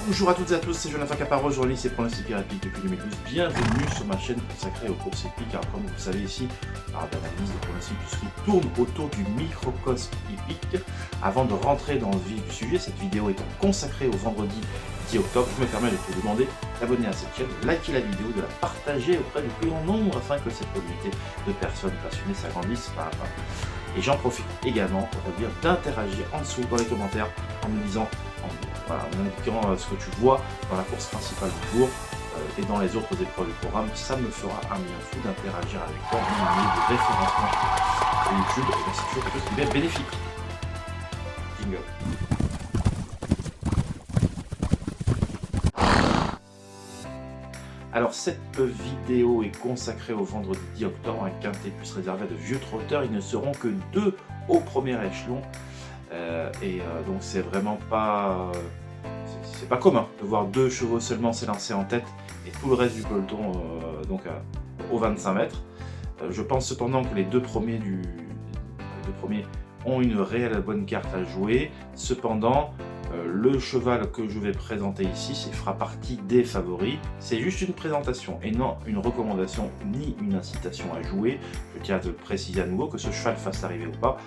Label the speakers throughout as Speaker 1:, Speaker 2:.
Speaker 1: Bonjour à toutes et à tous, c'est Jonathan Caparo, journaliste et pronostiqueur épique depuis 2012. Bienvenue sur ma chaîne consacrée aux courses épiques. Alors comme vous le savez ici, d'analyse de pronostics, tout ce qui tourne autour du microcosme épique. Avant de rentrer dans le vif du sujet, cette vidéo étant consacrée au vendredi 10 octobre, je me permets de te demander d'abonner à cette chaîne, de liker la vidéo, de la partager auprès du plus grand nombre afin que cette communauté de personnes passionnées s'agrandisse pas à pas. Et j'en profite également pour te dire d'interagir en dessous dans les commentaires en me disant, en indiquant ce que tu vois dans la course principale du jour et dans les autres épreuves du programme. Ça me fera un bien fou d'interagir avec toi, de référencement de YouTube, et c'est toujours quelque chose qui va être bénéfique. Jingle. Alors cette vidéo est consacrée au vendredi 10 octobre, un quintet plus réservé de vieux trotteurs. Ils ne seront que 2 au premier échelon. Donc c'est vraiment pas, c'est pas commun de voir 2 chevaux seulement s'élancer en tête et tout le reste du peloton aux 25 mètres. Je pense cependant que les deux premiers ont une réelle bonne carte à jouer. Cependant, le cheval que je vais présenter ici, fera partie des favoris. C'est juste une présentation et non une recommandation ni une incitation à jouer. Je tiens à te le préciser à nouveau, que ce cheval fasse l'arrivée ou pas,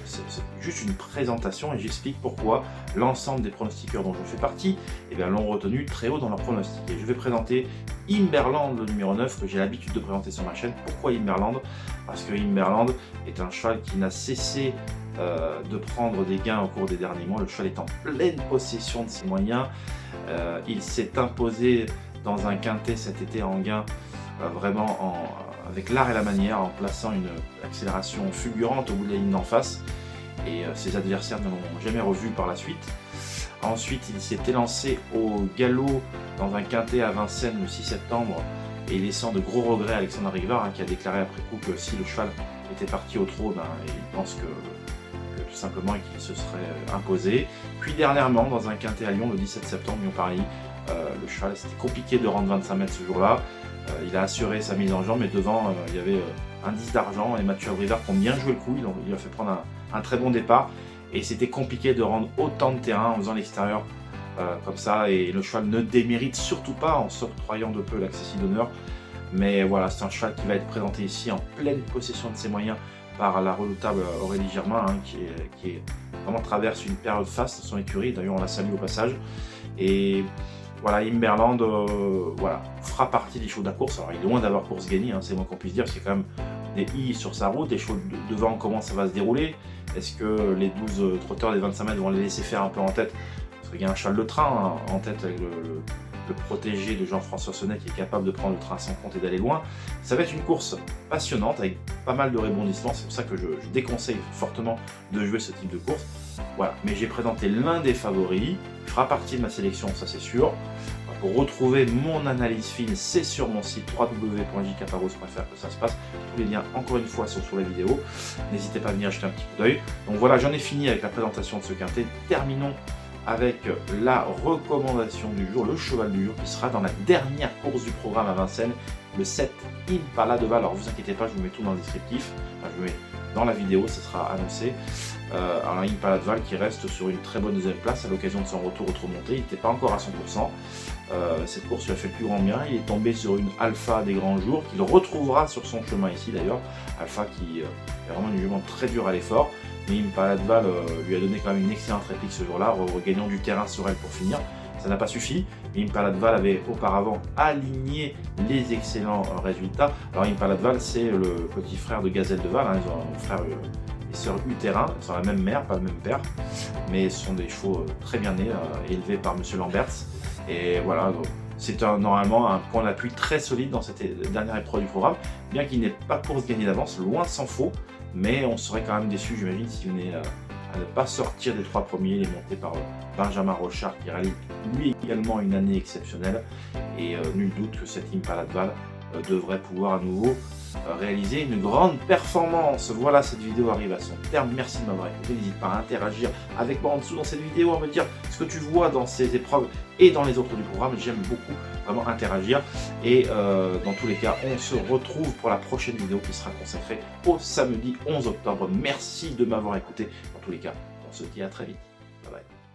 Speaker 1: c'est juste une présentation et j'explique pourquoi l'ensemble des pronostiqueurs dont je fais partie l'ont retenu très haut dans leur pronostic. Et je vais présenter Imberland, le numéro 9, que j'ai l'habitude de présenter sur ma chaîne. Pourquoi Imberland? Parce que Imberland est un cheval qui n'a cessé de prendre des gains au cours des derniers mois. Le cheval est en pleine possession de ses moyens. Il s'est imposé dans un quintet cet été en gain, avec l'art et la manière, en plaçant une accélération fulgurante au bout de la ligne d'en face. Et ses adversaires ne l'ont jamais revu par la suite. Ensuite, il s'est élancé au galop dans un quintet à Vincennes le 6 septembre et laissant de gros regrets à Alexandre Rivard, qui a déclaré après coup que si le cheval était parti au trot, il pense que tout simplement qu'il se serait imposé. Puis dernièrement, dans un quintet à Lyon le 17 septembre, Lyon-Paris, le cheval, c'était compliqué de rendre 25 mètres ce jour-là. Il a assuré sa mise en jambe, mais devant, il y avait un 10 d'argent et Mathieu Abrivard qui ont bien joué le coup. Il a fait prendre un très bon départ et c'était compliqué de rendre autant de terrain en faisant l'extérieur comme ça, et le cheval ne démérite surtout pas en s'octroyant de peu l'accessit d'honneur. Mais voilà, c'est un cheval qui va être présenté ici en pleine possession de ses moyens par la redoutable Aurélie Germain, qui vraiment traverse une période faste dans son écurie. D'ailleurs, on la salue au passage. Et voilà, Imberland fera partie des chevaux de la course. Alors, il est loin d'avoir course gagnée, c'est moins qu'on puisse dire, parce qu'il y a quand même des I sur sa route. Les chevaux devant, comment ça va se dérouler? Est-ce que les 12 trotteurs des 25 mètres vont les laisser faire un peu en tête? Parce qu'il y a un cheval de train en tête avec le protégé de Jean-François Sonnet, qui est capable de prendre le train sans compte et d'aller loin. Ça va être une course passionnante avec pas mal de rebondissements. C'est pour ça que je déconseille fortement de jouer ce type de course. Voilà, mais j'ai présenté l'un des favoris. Il fera partie de ma sélection, ça c'est sûr. Pour retrouver mon analyse fine, c'est sur mon site www.jcaparos.fr que ça se passe. Tous les liens, encore une fois, sont sur la vidéo. N'hésitez pas à venir jeter un petit coup d'œil. Donc voilà, j'en ai fini avec la présentation de ce quintet. Terminons avec la recommandation du jour, le cheval du jour, qui sera dans la dernière course du programme à Vincennes, le 7 Impala de Val. Alors vous inquiétez pas, je vous mets tout dans le descriptif, enfin, je vous mets dans la vidéo, ça sera annoncé. Alors Impala de Val qui reste sur une très bonne deuxième place à l'occasion de son retour au trot monté. Il n'était pas encore à 100%. Cette course lui a fait le plus grand bien. Il est tombé sur une Alpha des grands jours, qu'il retrouvera sur son chemin ici d'ailleurs. Alpha qui est vraiment une jument très dure à l'effort. Mais Impala de Val lui a donné quand même une excellente réplique ce jour-là, regagnant du terrain sur elle pour finir. Ça n'a pas suffi. Impala de Val avait auparavant aligné les excellents résultats. Alors Impala de Val, c'est le petit frère de Gazelle de Val. Ils ont un frère et sœur utérin. Ils sont la même mère, pas le même père. Mais ce sont des chevaux très bien nés, élevés par M. Lamberts. Et voilà, c'est normalement un point d'appui très solide dans cette dernière épreuve du programme. Bien qu'il n'ait pas course gagnée d'avance, loin s'en faut. Mais on serait quand même déçu, j'imagine, s'il venait à ne pas sortir des 3 premiers. Il est monté par Benjamin Rochard, qui réalise lui également une année exceptionnelle. Et nul doute que cet Impala de Val devrait pouvoir à nouveau réaliser une grande performance. Voilà, cette vidéo arrive à son terme. Merci de m'avoir écouté. N'hésite pas à interagir avec moi en dessous dans cette vidéo, à me dire ce que tu vois dans ces épreuves et dans les autres du programme. J'aime beaucoup vraiment interagir. Et dans tous les cas, on se retrouve pour la prochaine vidéo qui sera consacrée au samedi 11 octobre. Merci de m'avoir écouté. Dans tous les cas, on se dit à très vite. Bye bye.